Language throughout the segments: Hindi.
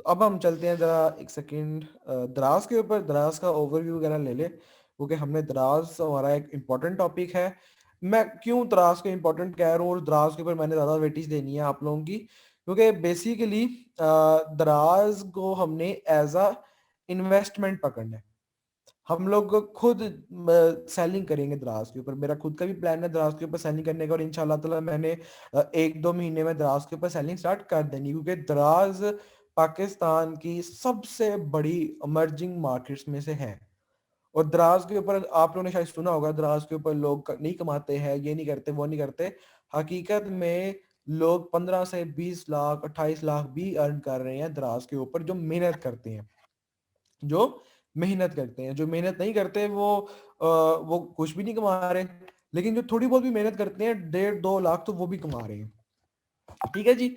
अब हम चलते हैं जरा एक सेकेंड द्रास के ऊपर, द्रास का ओवरव्यू वगैरह ले ले, क्योंकि हमने द्रास हमारा एक इम्पोर्टेंट टॉपिक है। मैं क्यों द्रास को इम्पोर्टेंट कह रहा हूँ और द्रास के ऊपर मैंने ज़्यादा वेटेज देनी है आप लोगों की, क्योंकि बेसिकली द्रास को हमने एज अ इन्वेस्टमेंट पकड़ना है। हम लोग खुद सेलिंग करेंगे द्रास के ऊपर, मेरा खुद का भी प्लान है द्रास के ऊपर सेलिंग करने का, और इंशाल्लाह ताला मैंने 1-2 महीने में द्रास के ऊपर सेलिंग स्टार्ट कर देनी, क्योंकि द्रास पाकिस्तान की सबसे बड़ी इमर्जिंग मार्केट्स में से है। और द्रास के ऊपर आप लोगों ने शायद सुना होगा, द्रास के ऊपर लोग नहीं कमाते हैं, ये नहीं करते, वो नहीं करते। हकीकत में लोग 15 से 20 लाख 28 लाख भी अर्न कर रहे हैं द्रास के ऊपर, जो मेहनत करते हैं, जो मेहनत करते हैं। जो मेहनत नहीं करते वो कुछ भी नहीं कमा रहे, लेकिन जो थोड़ी बहुत भी मेहनत करते हैं 1.5-2 लाख तो वो भी कमा रहे हैं। ठीक है जी।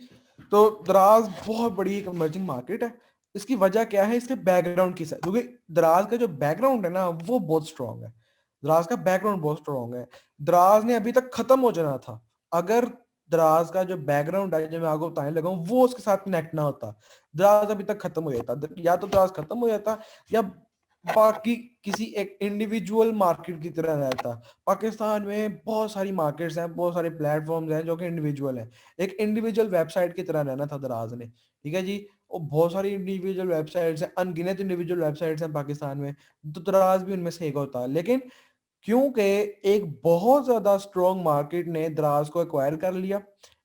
तो द्रास बहुत बड़ी एक इमर्जिंग मार्केट है। इसकी वजह क्या है? इसके बैकग्राउंड की साइड, क्योंकि द्रास का जो बैकग्राउंड है ना वो बहुत स्ट्रांग है। द्रास का बैकग्राउंड बहुत स्ट्रांग है। द्रास ने अभी तक खत्म हो जाना था अगर द्रास का जो बैकग्राउंड है, जो मैं आपको बताने लगा हूं, वो उसके साथ कनेक्ट ना होता। द्रास अभी तक खत्म हो जाता, या तो द्रास खत्म हो जाता, या बाकी किसी एक इंडिविजुअल मार्केट की तरह रहता। पाकिस्तान में बहुत सारी मार्केट्स हैं, बहुत सारे प्लेटफॉर्म्स हैं जो कि इंडिविजुअल हैं। एक इंडिविजुअल वेबसाइट की तरह रहना था दराज ने। ठीक है जी। और बहुत सारी इंडिविजुअल वेबसाइट्स हैं, अनगिनत इंडिविजुअल वेबसाइट्स हैं पाकिस्तान में, तो दराज भी उनमें से एक होता है। लेकिन क्योंकि एक बहुत ज्यादा स्ट्रॉन्ग मार्केट ने दराज को एक्वायर कर लिया,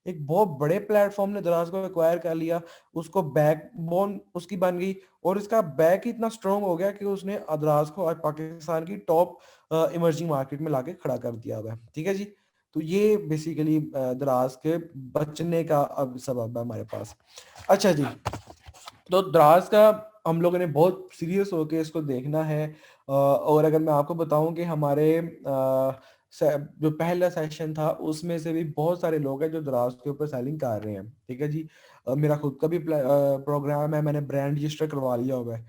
एक बहुत बड़े प्लेटफॉर्म ने दराज को एक्वायर कर लिया, उसको बैकबोन उसकी बन गई, और इसका बैक इतना स्ट्रॉन्ग हो गया कि उसने दराज को आज पाकिस्तान की टॉप इमर्जिंग मार्केट में लाके खड़ा कर दिया हुआ है। ठीक है जी। तो ये बेसिकली दराज के बचने का अब सबब है हमारे पास। अच्छा जी। तो द्रास का हम लोगों ने बहुत सीरियस होकर इसको देखना है। और अगर मैं आपको बताऊं कि हमारे जो पहला सेशन था उसमें से भी बहुत सारे लोग हैं जो द्रास के ऊपर सेलिंग कर रहे हैं। ठीक है जी। मेरा खुद का भी प्रोग्राम है, मैंने ब्रांड रजिस्टर करवा लिया हुआ है,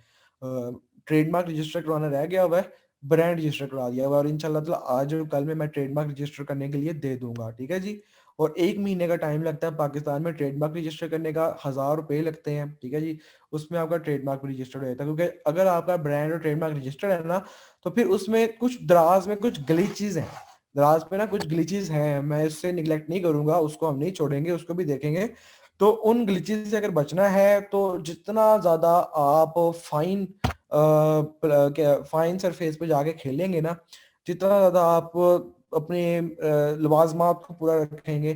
ट्रेडमार्क रजिस्टर करवाना रह गया हुआ है, ब्रांड रजिस्टर करवा दिया हुआ है, और इंशाल्लाह ताला आज और कल में मैं ट्रेडमार्क रजिस्टर करने के लिए दे दूंगा। ठीक है जी। और 1 महीने का टाइम लगता है पाकिस्तान में ट्रेडमार्क रजिस्टर करने का, 1000 रुपये लगते हैं। ठीक है जी। उसमें आपका ट्रेडमार्क भी रजिस्टर्ड हो जाता है, क्योंकि अगर आपका ब्रांड और ट्रेडमार्क रजिस्टर्ड है ना, तो फिर उसमें कुछ द्राज में कुछ ग्लिचेस हैं, द्राज पे ना कुछ ग्लिचेस हैं, मैं इससे निगलेक्ट नहीं करूंगा, उसको हम नहीं छोड़ेंगे, उसको भी देखेंगे। तो उन ग्लिचेस से अगर बचना है तो जितना ज्यादा आप फाइन फाइन सरफेस पे जाके खेलेंगे ना, जितना ज्यादा आप अपने लवाजमात को पूरा रखेंगे,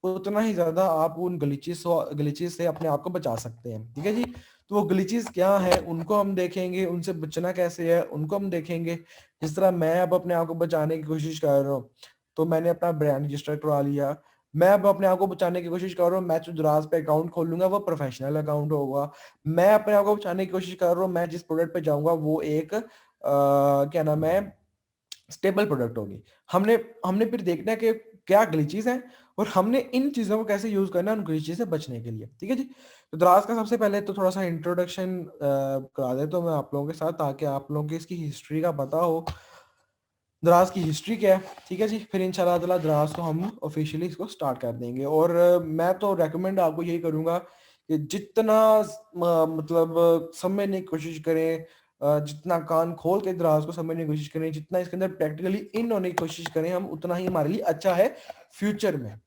उतना ही ज्यादा आप उन ग्लिचेस से अपने आप को बचा सकते हैं। ठीक है जी। तो वो ग्लिचेस क्या है उनको हम देखेंगे, उनसे बचना कैसे है उनको हम देखेंगे। जिस तरह मैं अब अपने आप को बचाने की कोशिश कर रहा हूँ, तो मैंने अपना ब्रांड रजिस्टर करवा लिया। मैं अब अपने आप को बचाने की कोशिश कर रहा हूँ, मैं जो दराज पे अकाउंट खोलूंगा वो प्रोफेशनल अकाउंट होगा। मैं अपने आप को बचाने की कोशिश कर रहा हूँ, मैं जिस प्रोडक्ट पे जाऊंगा वो एक क्या नाम है, स्टेबल प्रोडक्ट होगी। हमने हमने फिर देखना है कि क्या ग्लिचेस हैं, और हमने इन चीज़ों को कैसे यूज़ करना है उन ग्लिचेस से बचने के लिए। ठीक है जी। तो द्रास का सबसे पहले तो थोड़ा सा इंट्रोडक्शन करा देता हूँ मैं आप लोगों के साथ, ताकि आप लोगों को इसकी हिस्ट्री का पता हो, द्रास की हिस्ट्री क्या है। ठीक है जी। फिर इंशाल्लाह ताला द्रास को हम ऑफिशियली इसको स्टार्ट कर देंगे। और मैं तो रेकमेंड आपको यही करूँगा कि जितना मतलब समझने की कोशिश करें, जितना कान खोल के द्रास को समझने की कोशिश करें, जितना इसके अंदर प्रैक्टिकली इन होने की कोशिश करें हम, उतना ही हमारे लिए अच्छा है फ्यूचर में।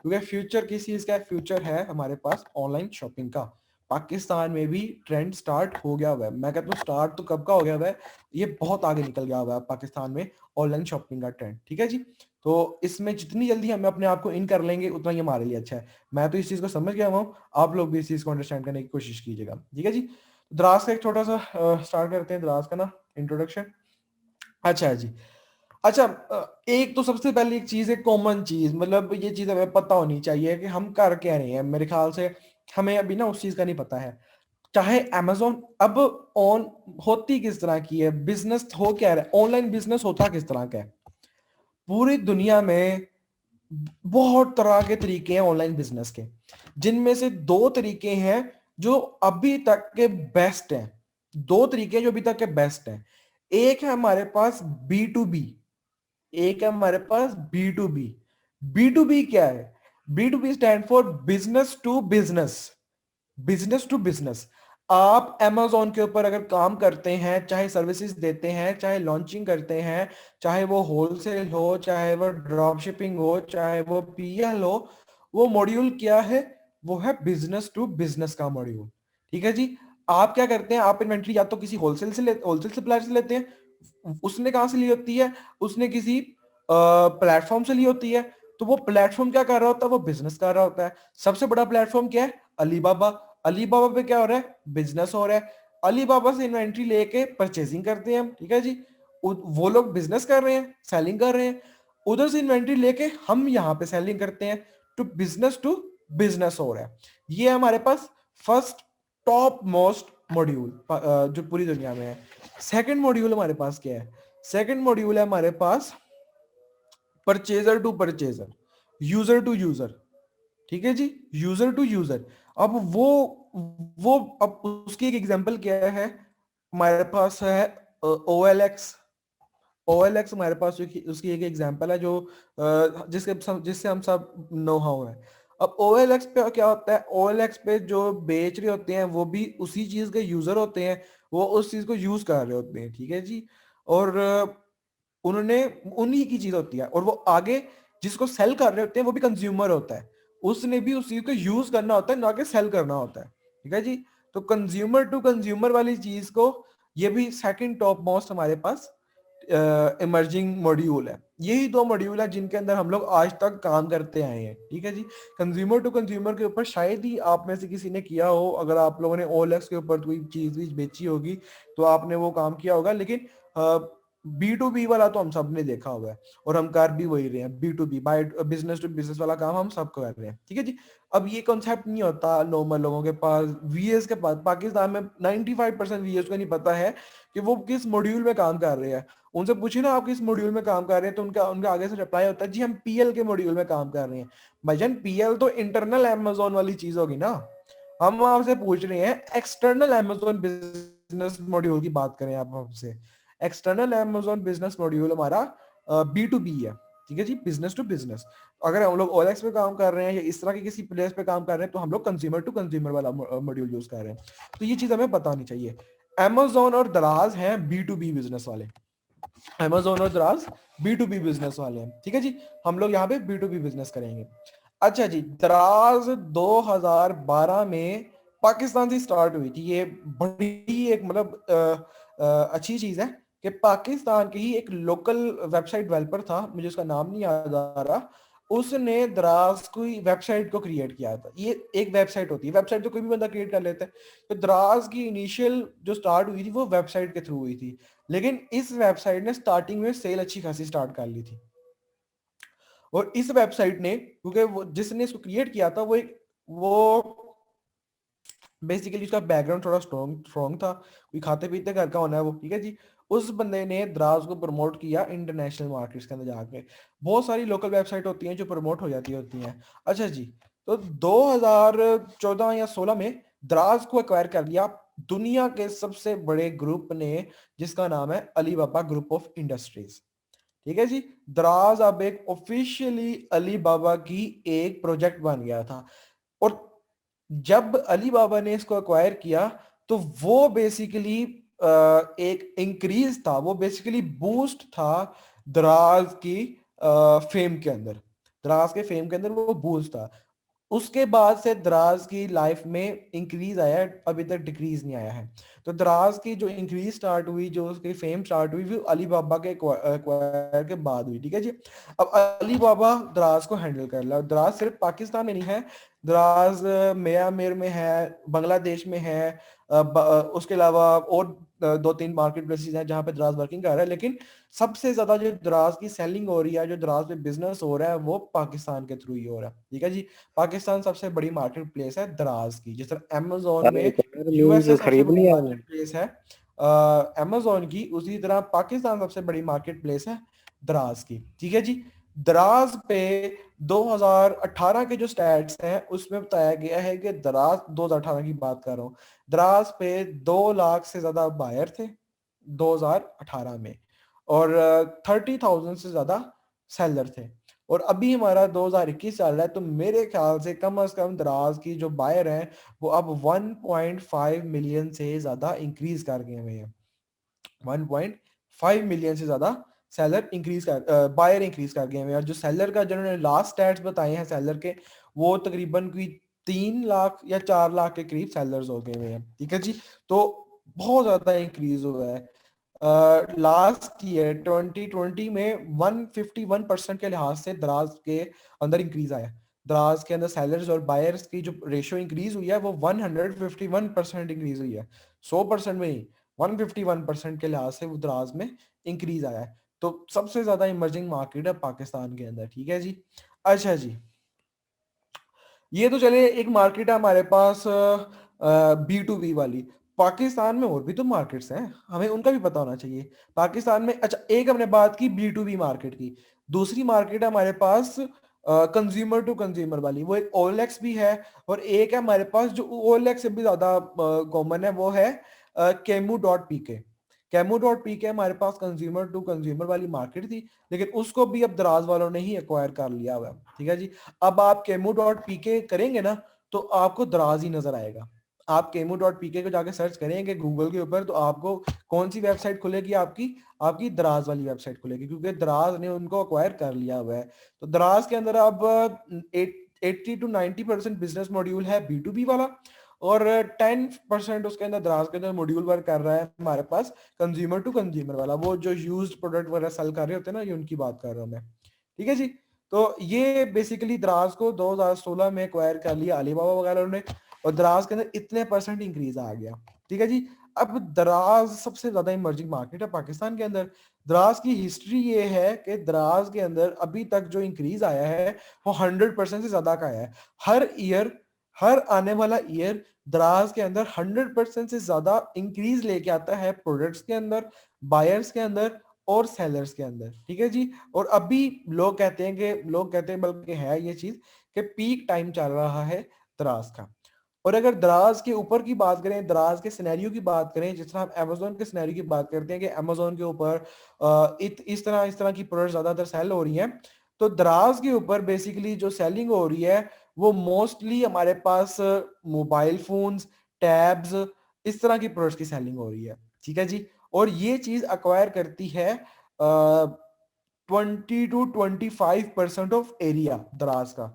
क्योंकि फ्यूचर किस चीज का है? फ्यूचर है हमारे पास ऑनलाइन शॉपिंग का। पाकिस्तान में भी ट्रेंड स्टार्ट हो गया हुआ है, मैं कहता हूँ स्टार्ट तो कब का हो गया हुआ है, ये बहुत आगे निकल गया हुआ है पाकिस्तान में ऑनलाइन शॉपिंग का ट्रेंड। ठीक है जी। तो इसमें जितनी जल्दी हम अपने आप को इन कर लेंगे उतना ही हमारे लिए अच्छा है। मैं तो इस चीज को समझ गया हूँ, आप लोग भी इस चीज को अंडरस्टैंड करने की कोशिश कीजिएगा। ठीक है जी। द्रास का एक छोटा सा स्टार्ट करते हैं, द्रास का ना इंट्रोडक्शन। अच्छा है जी। अच्छा, एक तो सबसे पहली एक चीज है, कॉमन चीज, मतलब ये चीज हमें पता होनी चाहिए कि हम कर क्या रहे हैं। मेरे ख्याल से हमें अभी ना उस चीज का नहीं पता है। चाहे amazon अब ऑन होती किस तरह की है, बिजनेस हो क्या रहा है, ऑनलाइन बिजनेस होता किस तरह का है। पूरी दुनिया में बहुत तरह के तरीके हैं ऑनलाइन बिजनेस के, जिनमें से दो तरीके हैं जो अभी तक के बेस्ट हैं। दो तरीके जो अभी तक के बेस्ट हैं। एक है हमारे पास बी टू बी, एक है हमारे पास B to B. B to B क्या है? B to B stand for business to business. Business to business. आप Amazon के ऊपर अगर काम करते हैं, चाहे सर्विसेज देते हैं, चाहे लॉन्चिंग करते हैं, चाहे वो होलसेल हो, चाहे वो ड्रॉप शिपिंग हो, चाहे वो PL हो, वो मॉड्यूल क्या है? वो है बिजनेस टू बिजनेस का मॉड्यूल। ठीक है जी। आप क्या करते हैं? आप इन्वेंट्री या तो किसी होलसेल सप्लायर से लेते हैं। उसने कहाँ से ली होती है? उसने किसी प्लेटफॉर्म से ली होती है। तो वो प्लेटफॉर्म क्या कर रहा होता है? वो बिजनेस कर रहा होता है। सबसे बड़ा प्लेटफॉर्म क्या है? अलीबाबा। अलीबाबा पे क्या हो रहा है? बिजनेस हो रहा है। अलीबाबा से इन्वेंट्री लेके परचेजिंग करते हैं हम, ठीक है जी। वो लोग बिजनेस कर रहे हैं, सेलिंग कर रहे हैं। उधर से इन्वेंट्री लेके हम यहाँ पे सेलिंग करते हैं। टू बिजनेस हो रहा है। ये हमारे पास फर्स्ट टॉप मोस्ट मॉड्यूल जो पूरी दुनिया में है। सेकंड मॉड्यूल हमारे पास क्या है? सेकंड मॉड्यूल है हमारे पास purchaser to purchaser, user to user. ठीक है जी, यूजर टू यूजर। अब वो अब उसकी एक एग्जांपल क्या है? हमारे पास है OLX। OLX हमारे पास उसकी एक एग्जांपल है जो जिससे हम सब नो हाउ है। अब OLX पे क्या होता है? OLX पे जो बेच रहे होते हैं वो भी उसी चीज के यूजर होते हैं, वो उस चीज को यूज कर रहे होते हैं, ठीक है जी। और उन्होंने उन्हीं की चीज होती है, और वो आगे जिसको सेल कर रहे होते हैं वो भी कंज्यूमर होता है। उसने भी उस चीज को यूज करना होता है, ना कि सेल करना होता है, ठीक है जी। तो कंज्यूमर टू कंज्यूमर वाली चीज को, ये भी सेकंड टॉप मोस्ट हमारे पास इमर्जिंग मॉड्यूल है। यही दो मॉड्यूल है जिनके अंदर हम लोग आज तक काम करते आए हैं, ठीक है जी। कंज्यूमर टू कंज्यूमर के ऊपर शायद ही आप में से किसी ने किया हो। अगर आप लोगों ने OLX के ऊपर कोई चीज बेची होगी तो आपने वो काम किया होगा, लेकिन B2B वाला तो हम सब ने देखा हुआ है, और हम कर भी वही रहे हैं। B2B, by business to business वाला काम हम सब कर रहे हैं, ठीक है जी। अब ये कॉन्सेप्ट नहीं होता नॉर्मल लोगों के पास, VS के पास। पाकिस्तान में 95% VS को नहीं पता है कि वो किस मॉड्यूल में काम कर रहे हैं। उनसे पूछिए ना आप किस मॉड्यूल में काम कर रहे हैं, तो उनका उनका आगे से रिप्लाई होता है जी हम PL के मॉड्यूल में काम कर रहे हैं। भाईजान PL तो इंटरनल Amazon वाली चीज होगी ना। हम आपसे पूछ रहे हैं एक्सटर्नल Amazon बिजनेस मॉड्यूल की बात करें आप हमसे। एक्सटर्नल Amazon बिजनेस मॉड्यूल हमारा B2B है, ठीक है जी, बिजनेस टू बिजनेस। अगर हम लोग OLX पे काम कर रहे हैं या इस तरह के किसी प्लेस पे काम कर रहे हैं तो हम लोग कंज्यूमर टू कंज्यूमर वाला मॉड्यूल यूज कर रहे हैं। तो ये चीज हमें बतानी चाहिए। Amazon और दराज हैं B2B बिजनेस वाले। Amazon और दराज B2B बिजनेस वाले हैं, ठीक है जी। हम लोग यहाँ पे B2B बिजनेस करेंगे। अच्छा जी, दराज 2012 में पाकिस्तान से स्टार्ट हुई थी। ये बड़ी एक मतलब अच्छी चीज है कि पाकिस्तान की ही एक लोकल वेबसाइट डेवलपर था, मुझे उसका नाम नहीं याद आ रहा। उसने दराज की वेबसाइट को क्रिएट किया था। ये एक वेबसाइट होती है, वेबसाइट तो कोई भी बंदा क्रिएट कर लेता है। तो दराज की इनिशियल जो स्टार्ट हुई थी वो वेबसाइट के थ्रू हुई थी, लेकिन इस वेबसाइट ने स्टार्टिंग में सेल अच्छी खासी स्टार्ट कर ली थी। और इस वेबसाइट ने, क्योंकि वो जिसने इसको क्रिएट किया था वो बेसिकली उसका बैकग्राउंड थोड़ा स्ट्रॉन्ग स्ट्रॉन्ग था, कोई खाते पीते घर का होना है वो, ठीक है जी। उस बंदे ने दराज को प्रमोट किया इंटरनेशनल मार्केट्स के अंदर जाके। बहुत सारी लोकल वेबसाइट होती हैं जो प्रमोट हो जाती होती हैं। अच्छा जी, तो 2014 या 16 में दराज को एक्वायर कर लिया दुनिया के सबसे बड़े ग्रुप ने, जिसका नाम है अलीबाबा ग्रुप ऑफ इंडस्ट्रीज, ठीक है जी। दराज अब एक ऑफिशियली अली बाबा की एक प्रोजेक्ट बन गया था। और जब अली बाबा ने इसको अक्वायर किया तो वो बेसिकली एक इंक्रीज था, वो बेसिकली बूस्ट था दराज की फेम के अंदर। दराज के फेम के अंदर वो बूस्ट था। उसके बाद से दराज की लाइफ में इंक्रीज आया है, अभी तक डिक्रीज नहीं आया है। तो दराज की जो इंक्रीज स्टार्ट हुई, जो उसकी फेम स्टार्ट हुई, वो अली बाबा के एक्वायर के बाद हुई, ठीक है जी। अब अली बाबा दराज को हैंडल कर रहा है। दराज सिर्फ पाकिस्तान में नहीं है, दराज म्यांमार में है, बांग्लादेश में है, उसके अलावा और दो तीन मार्केट प्लेसेस हैं जहाँ पे दराज वर्किंग कर रहा है। लेकिन सबसे ज्यादा जो दराज की सेलिंग हो रही है, जो दराज पे बिजनेस हो रहा है, वो पाकिस्तान के थ्रू ही हो रहा है, ठीक है जी। पाकिस्तान सबसे बड़ी मार्केट प्लेस है दराज की, जिस तरह अमेजोन यार में एक और न्यूज USA सबसे खरीद बड़ी लिया आपने? मार्केट प्लेस है अमेजोन की, उसी तरह पाकिस्तान सबसे बड़ी मार्केट प्लेस है दराज की, ठीक है जी। दराज पे 2018 के जो स्टैट्स हैं उसमें बताया गया है कि दराज 2018 की बात कर रहा हूँ, दराज पे 2 लाख से ज्यादा बायर थे 2018 में, और 30,000 से ज्यादा सेलर थे। और अभी हमारा 2021 चल रहा है, तो मेरे ख्याल से कम दराज की जो बायर हैं वो अब 1.5 मिलियन से ज्यादा इंक्रीज कर गए हुए हैं। 1.5 मिलियन से ज्यादा सेलर इंक्रीज कर बायर इंक्रीज कर गए हैं। और जो सेलर का जिन्होंने लास्ट स्टैट्स बताए हैं सेलर के, वो तकरीबन कोई 3 लाख या 4 लाख के करीब सेलर्स हो गए हुए हैं। ठीक है जी, तो बहुत ज्यादा इंक्रीज हुआ है। लास्ट ईयर 2020 में 151% के लिहाज से दराज के अंदर इंक्रीज आया। दराज के अंदर सेलर्स और बायर्स की जो रेशियो इंक्रीज हुई है वो 151% इंक्रीज हुई है, 100% में नहीं, 151% के लिहाज से वो दराज में इंक्रीज आया है। तो सबसे ज्यादा इमर्जिंग मार्केट है पाकिस्तान के अंदर। ठीक है जी। अच्छा जी, ये तो चले एक मार्केट है हमारे पास B2B वाली। पाकिस्तान में और भी तो मार्केट्स हैं, हमें उनका भी पता होना चाहिए। पाकिस्तान में, अच्छा, एक हमने बात की B2B मार्केट की, दूसरी मार्केट है हमारे पास कंज्यूमर टू कंज्यूमर वाली, वो एक OLX भी है। और एक है हमारे पास जो OLX से भी ज्यादा कॉमन है, वो है Kemu.pk। Kemu.pk हमारे पास कंज्यूमर टू कंज्यूमर वाली मार्केट थी, लेकिन उसको भी अब दराज वालों ने ही एक्वायर कर लिया हुआ है। ठीक है जी। अब आप केमू.pk करेंगे ना, तो आपको दराज ही नजर आएगा। आप केमू.pk को जाके सर्च करेंगे गूगल के ऊपर, तो आपको कौन सी वेबसाइट खुलेगी? आपकी आपकी दराज वाली वेबसाइट खुलेगी, क्योंकि दराज ने उनको अक्वायर कर लिया हुआ है। तो दराज के अंदर अब 80 to 90% बिजनेस मॉड्यूल है B2B वाला, और 10% उसके अंदर दराज के अंदर मॉड्यूल वर्क कर रहा है हमारे पास कंज्यूमर टू कंज्यूमर वाला, वो जो यूज्ड प्रोडक्ट वगैरह सेल कर रहे होते हैं ना, ये उनकी बात कर रहा हूँ मैं। ठीक है जी। तो ये बेसिकली दराज को 2016 में एक्वायर कर लिया अलीबाबा वगैरह ने, और दराज के अंदर इतने परसेंट इंक्रीज आ गया। ठीक है जी। अब दराज सबसे ज्यादा इमर्जिंग मार्केट है पाकिस्तान के अंदर। दराज की हिस्ट्री ये है कि दराज के अंदर अभी तक जो इंक्रीज आया है वो 100% से ज्यादा का आया है। हर ईयर, हर आने वाला ईयर दराज के अंदर 100% से ज्यादा इंक्रीज लेके आता है प्रोडक्ट्स के अंदर, बायर्स के अंदर और सेलर्स के अंदर। ठीक है जी। और अभी लोग कहते हैं बल्कि है ये चीज कि पीक टाइम चल रहा है दराज का। और अगर दराज के ऊपर की बात करें, दराज के सिनेरियो की बात करें, जिस तरह हम अमेजोन के सिनेरियो की बात करते हैं कि अमेजोन के ऊपर इस तरह की प्रोडक्ट ज्यादातर सेल हो रही हैं, तो दराज के ऊपर बेसिकली जो सेलिंग हो रही है वो मोस्टली हमारे पास मोबाइल फोन्स, टैब्स, इस तरह की प्रोडक्ट्स की सेलिंग हो रही है। ठीक है जी। और ये चीज अक्वायर करती है 20 to 25% ऑफ एरिया दराज का।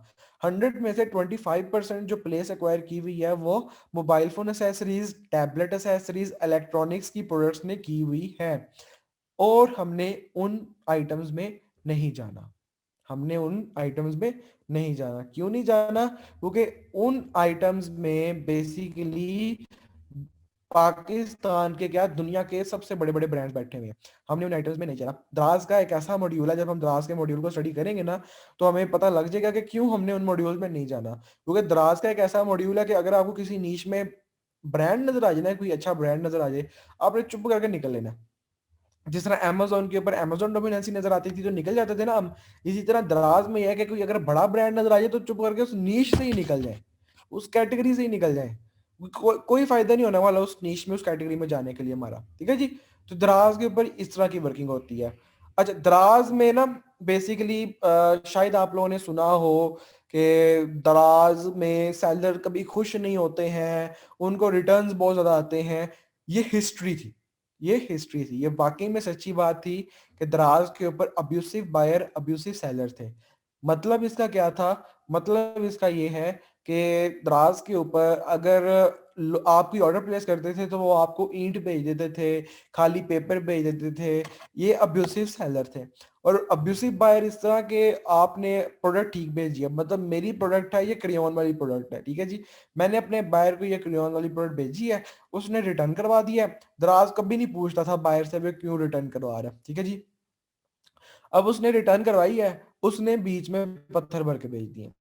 100 में से 25% जो प्लेस एक्वायर की हुई है वो mobile phone accessories, tablet accessories, electronics की प्रोडक्ट्स ने की हुई है। और हमने उन आइटम्स में नहीं जाना, हमने उन आइटम्स में नहीं जाना। क्यों नहीं जाना? क्योंकि उन आइटम्स में बेसिकली पाकिस्तान के क्या, दुनिया के सबसे बड़े बड़े ब्रांड्स बैठे हुए हैं। हमने उन आइटम्स में नहीं जाना। द्रास का एक ऐसा मॉड्यूल है, जब हम द्रास के मॉड्यूल को स्टडी करेंगे ना, तो हमें पता लग जाएगा कि क्यों हमने उन मॉड्यूल्स में नहीं जाना। क्योंकि द्रास का एक ऐसा मॉड्यूल है कि अगर आपको किसी नीश में ब्रांड नजर आ जाए ना, कोई अच्छा ब्रांड नजर आ जाए, आपने चुप करके निकल लेना। जिस तरह अमेजोन के ऊपर अमेजोन डोमिनेंसी नजर आती थी तो निकल जाते थे ना हम, इसी तरह दराज में यह है कि कोई अगर बड़ा ब्रांड नजर आ जाए तो चुप करके उस नीश से ही निकल जाए, उस कैटेगरी से ही निकल जाए। कोई फायदा नहीं होने वाला उस नीश में, उस कैटेगरी में जाने के लिए हमारा। ठीक है जी। तो दराज के ऊपर इस तरह की वर्किंग होती है। अच्छा, दराज में ना बेसिकली शायद आप लोगों ने सुना हो कि दराज में सेलर कभी खुश नहीं होते हैं, उनको रिटर्न्स बहुत ज्यादा आते हैं। ये हिस्ट्री थी, ये हिस्ट्री थी, ये वाकई में सच्ची बात थी कि दराज के ऊपर अब्यूसिव बायर, अब्यूसिव सेलर थे। मतलब इसका क्या था? मतलब इसका ये है कि दराज के ऊपर अगर आप कोई ऑर्डर प्लेस करते थे तो वो आपको ईंट भेज देते थे, खाली पेपर भेज देते थे। ये अब्यूसिव सेलर थे। और अब्यूसिव बायर इस तरह के, आपने प्रोडक्ट ठीक भेज दिया, मतलब मेरी प्रोडक्ट है, ये क्रेयॉन वाली प्रोडक्ट है, ठीक है जी, मैंने अपने बायर को ये क्रेयॉन वाली प्रोडक्ट भेजी है, उसने रिटर्न करवा दिया। दराज कभी नहीं पूछता था बायर से वे क्यों रिटर्न करवा रहा है। ठीक है जी। अब उसने रिटर्न करवाई है, उसने बीच में पत्थर भर के भेज दिए।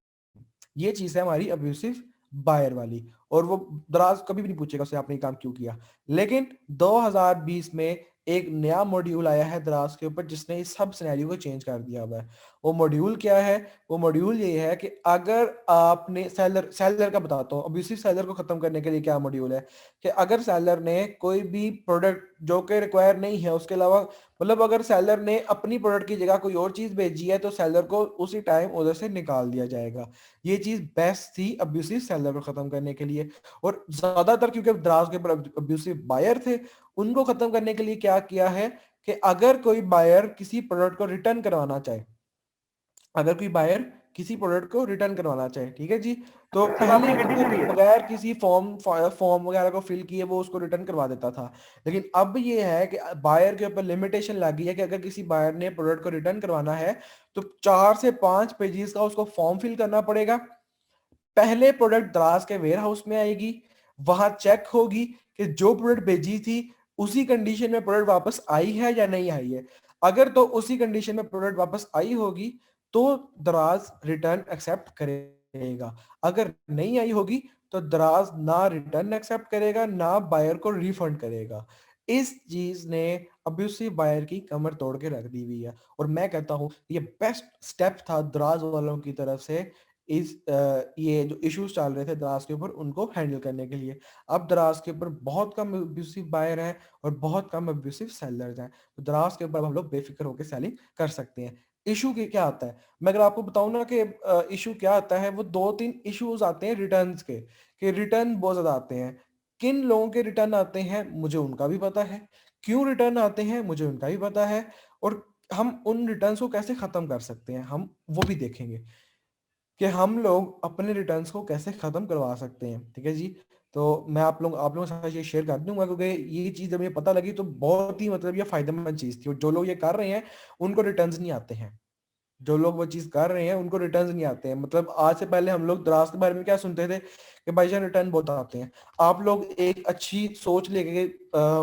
ये चीज है हमारी अब्यूसिव बायर वाली। और वो दराज कभी भी नहीं पूछेगा उससे आपने ये काम क्यों किया। लेकिन 2020 में एक नया मॉड्यूल आया है दराज के ऊपर, जिसने इस सब सिनेरियो को चेंज कर दिया हुआ है। वो मॉड्यूल क्या है? वो मॉड्यूल ये है कि अगर आपने सेलर सेलर का बताता हूँ, अब्यूसिव सेलर को खत्म करने के लिए क्या मॉड्यूल है, कि अगर सेलर ने कोई भी प्रोडक्ट जो कि रिक्वायर नहीं है, उसके अलावा मतलब अगर सेलर ने अपनी प्रोडक्ट की जगह कोई और चीज भेजी है तो सेलर को उसी टाइम उधर से निकाल दिया जाएगा। ये चीज बेस्ट थी अब्यूसिव सेलर को खत्म करने के लिए। और ज्यादातर क्योंकि द्रास के ऊपर अब्यूसिव बायर थे, उनको खत्म करने के लिए क्या किया है कि अगर कोई बायर किसी प्रोडक्ट को रिटर्न करवाना चाहे, अगर कोई बायर किसी प्रोडक्ट को रिटर्न करवाना चाहे, ठीक है जी, तो सिर्फ पहले आपकी तो गड्डी वो में भी है। बगैर किसी फॉर्म वगैरह को फिल किए वो उसको रिटर्न करवा देता था। लेकिन अब ये है कि बायर के ऊपर लिमिटेशन लगी है कि अगर किसी बायर ने प्रोडक्ट को रिटर्न करवाना है तो 4 से 5 पेजेस का उसको फॉर्म फिल करना पड़ेगा। पहले प्रोडक्ट दराज के वेयर हाउस में आएगी, वहां चेक होगी कि जो प्रोडक्ट भेजी थी उसी कंडीशन में प्रोडक्ट वापस आई है या नहीं आई है। अगर तो उसी कंडीशन में प्रोडक्ट वापस आई होगी तो दराज रिटर्न एक्सेप्ट करेगा। अगर नहीं आई होगी तो दराज ना रिटर्न एक्सेप्ट करेगा ना बायर को रिफंड करेगा। इस चीज ने अब्यूसिव बायर की कमर तोड़ के रख दी हुई है। और मैं कहता हूं ये बेस्ट स्टेप था दराज वालों की तरफ से इस ये जो इश्यूज चल रहे थे दराज के ऊपर उनको हैंडल करने के लिए। अब दराज के ऊपर बहुत कम अब्यूसिव बायर हैं और बहुत कम अब्यूसिव सेलर्स हैं, तो दराज के ऊपर हम लोग बेफिक्र होकर सेलिंग कर सकते हैं। इशू के क्या आता है, मैं अगर आपको बताऊं ना कि इशू क्या आता है, वो 2-3 इश्यूज आते हैं रिटर्न के, कि रिटर्न बहुत ज्यादा आते हैं। किन लोगों के रिटर्न आते हैं मुझे उनका भी पता है, क्यों रिटर्न आते हैं मुझे उनका भी पता है, और हम उन रिटर्न्स को कैसे खत्म कर सकते हैं हम वो भी देखेंगे कि हम लोग अपने रिटर्न्स को कैसे खत्म करवा सकते हैं। ठीक है जी, तो मैं आप लोगों के साथ ये शेयर कर दूंगा क्योंकि ये चीज़ जब मुझे पता लगी तो बहुत ही मतलब ये फायदेमंद चीज़ थी। और जो लोग ये कर रहे हैं उनको रिटर्न्स नहीं आते हैं, जो लोग वो चीज़ कर रहे हैं उनको रिटर्न्स नहीं आते हैं। मतलब आज से पहले हम लोग दराज के बारे में क्या सुनते थे कि भाईजान रिटर्न बहुत आते हैं। आप लोग एक अच्छी सोच लेके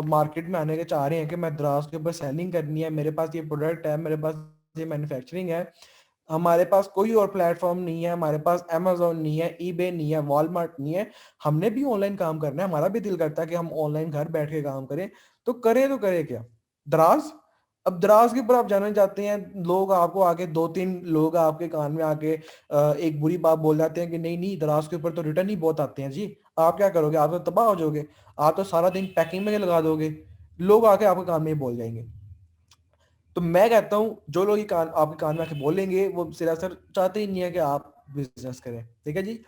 मार्केट में आने के चाह रहे हैं कि मैं दराज के ऊपर सेलिंग करनी है, मेरे पास ये प्रोडक्ट है, मेरे पास ये मैन्युफैक्चरिंग है, हमारे पास कोई और प्लेटफॉर्म नहीं है, हमारे पास अमेजोन नहीं है, ईबे नहीं है, वॉलमार्ट नहीं है, हमने भी ऑनलाइन काम करना है, हमारा भी दिल करता है कि हम ऑनलाइन घर बैठ के काम करें, तो करें क्या दराज। अब दराज के ऊपर आप जाना चाहते हैं, लोग आपको आके 2-3 लोग आपके कान में आके एक बुरी बात बोल जाते हैं कि नहीं नहीं दराज के ऊपर तो रिटर्न ही बहुत आते हैं जी, आप क्या करोगे, आप तो तबाह हो जाओगे, आप तो सारा दिन पैकिंग में लगा दोगे। लोग आके आपके कान में ही बोल जाएंगे। तो मैं कहता हूँ जो लोग ये कान आपके कान में आके बोलेंगे वो सिरासर चाहते ही नहीं है कि आप बिजनेस करें। ठीक है जी,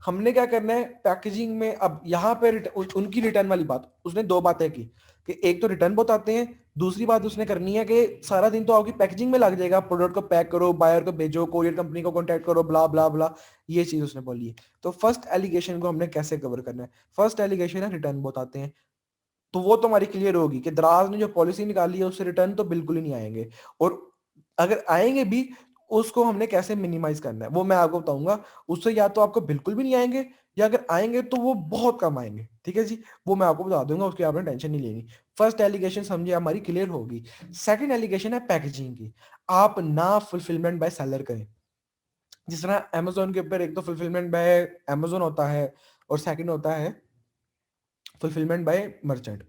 हमने क्या करना है पैकेजिंग में। अब यहाँ पे उनकी रिटर्न वाली बात, उसने 2 बातें की कि एक तो रिटर्न बहुत आते हैं, दूसरी बात उसने करनी है कि सारा दिन तो आपकी पैकेजिंग में लग जाएगा, प्रोडक्ट को पैक करो, बायर को भेजो, कोरियर कंपनी को कांटेक्ट करो, ब्ला ब्ला ब्ला, ये चीज उसने बोली है। तो फर्स्ट एलिगेशन को हमने कैसे कवर करना है, फर्स्ट एलिगेशन है रिटर्न बहुत आते हैं, तो वो तो हमारी क्लियर होगी कि दराज ने जो पॉलिसी निकाली है उससे रिटर्न तो बिल्कुल ही नहीं आएंगे। और अगर आएंगे भी उसको हमने कैसे मिनिमाइज करना है वो मैं आपको बताऊंगा। उससे या तो आपको बिल्कुल भी नहीं आएंगे या अगर आएंगे तो वो बहुत कम आएंगे। ठीक है जी, वो मैं आपको बता दूंगा, उसकी आपने टेंशन नहीं लेनी। फर्स्ट एलिगेशन समझिए हमारी क्लियर होगी। सेकंड एलिगेशन है पैकेजिंग की। आप ना फुलफिलमेंट बाय सेलर करें। जिस तरह अमेजोन के ऊपर एक तो फुलफिलमेंट बाय अमेजोन होता है और सेकंड होता है फुलफिलमेंट बाय मर्चेंट,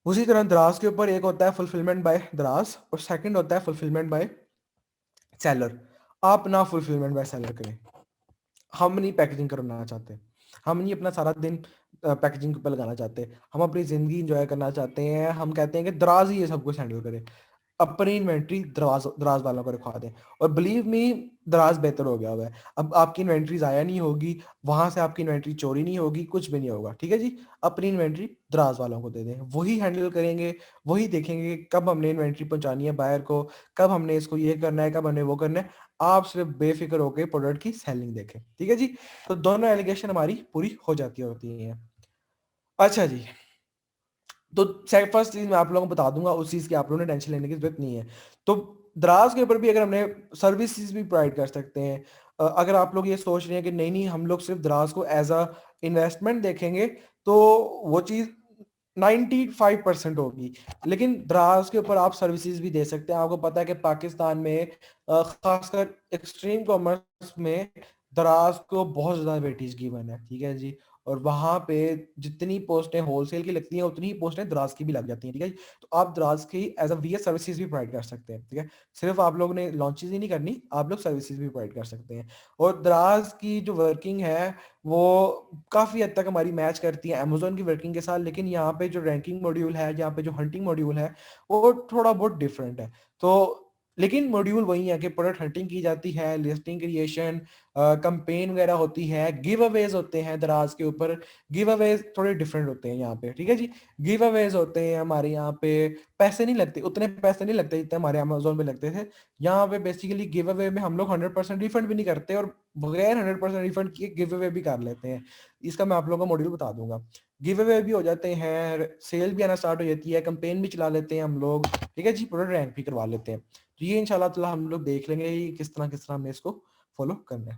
उसी तरह द्रास के ऊपर एक होता है फुलफिलमेंट बाय द्रास और सेकंड होता है फुलफिलमेंट बाय सेलर। आप ना फुलफिलमेंट बाय सेलर करें, हम नहीं पैकेजिंग करना चाहते, हम नहीं अपना सारा दिन पैकेजिंग पे लगाना चाहते, हम अपनी जिंदगी इंजॉय करना चाहते हैं। हम कहते हैं कि दराज ही ये सब कुछ हैंडल करे, अपनी इन्वेंट्री दराज दराज वालों को रखवा दें। और बिलीव मी दराज बेहतर हो गया हुआ है, अब आपकी इन्वेंट्री ज़ाया नहीं होगी, वहां से आपकी इन्वेंट्री चोरी नहीं होगी, कुछ भी नहीं होगा। ठीक है जी, अपनी इन्वेंट्री दराज वालों को दे दें, वही हैंडल करेंगे, वही देखेंगे कब हमने इन्वेंट्री पहुंचानी है बायर को, कब हमने इसको ये करना है, कब हमने वो करना है। आप सिर्फ बेफिक्र होकर प्रोडक्ट की सेलिंग देखें। ठीक है जी, तो दोनों एलिगेशन हमारी पूरी हो जाती होती है। अच्छा जी, तो फर्स्ट चीज मैं आप लोगों को बता दूंगा, उस चीज की आप लोगों ने टेंशन लेने की जरूरत नहीं है। तो दराज के ऊपर भी अगर हमने सर्विसेज भी प्रोवाइड कर सकते हैं। अगर आप लोग ये सोच रहे हैं कि नहीं नहीं हम लोग सिर्फ दराज को एज अ इन्वेस्टमेंट देखेंगे तो वो चीज 95% होगी। लेकिन दराज के ऊपर आप सर्विसेज भी दे सकते हैं। आपको पता है कि पाकिस्तान में खासकर एक्सट्रीम कॉमर्स में दराज को बहुत ज्यादा वेटेज गिवन है। ठीक है जी, और वहाँ पे जितनी पोस्टें होलसेल की लगती हैं उतनी ही पोस्टें दराज की भी लग जाती हैं, ठीक है जी। तो आप दराज की एज अ वीएस सर्विसेज भी प्रोवाइड कर सकते हैं, ठीक है। सिर्फ आप लोगों ने लॉन्चेस ही नहीं करनी, आप लोग सर्विसेज भी प्रोवाइड कर सकते हैं। और दराज की जो वर्किंग है वो काफ़ी हद तक हमारी मैच करती है अमेजोन की वर्किंग के साथ, लेकिन यहाँ पे जो रैंकिंग मॉड्यूल है, यहाँ पे जो हंटिंग मॉड्यूल है वो थोड़ा बहुत डिफरेंट है। तो लेकिन मॉड्यूल वही है कि प्रोडक्ट हंटिंग की जाती है, लिस्टिंग क्रिएशन, कंपेन वगैरह होती है, गिव अवेज होते हैं दराज के ऊपर। गिव अवेज थोड़े डिफरेंट होते हैं यहाँ पे, ठीक है जी। गिव अवेज होते हैं हमारे यहाँ पे, पैसे नहीं लगते, उतने पैसे नहीं लगते जितने हमारे अमेजोन पे लगते थे। यहाँ पे बेसिकली गिव अवे में हम लोग 100% रिफंड भी नहीं करते और बगैर 100% रिफंड किए गिव अवे भी कर लेते हैं। इसका मैं आप लोगों को मॉड्यूल बता दूंगा। गिव अवे भी हो जाते हैं, सेल भी आना स्टार्ट हो जाती है, कंपेन भी चला लेते हैं हम लोग, ठीक है जी। प्रोडक्ट रैंक भी करवा लेते हैं। तो ये इंशाल्लाह ताला हम लोग देख लेंगे किस तरह हमें इसको फॉलो करना है।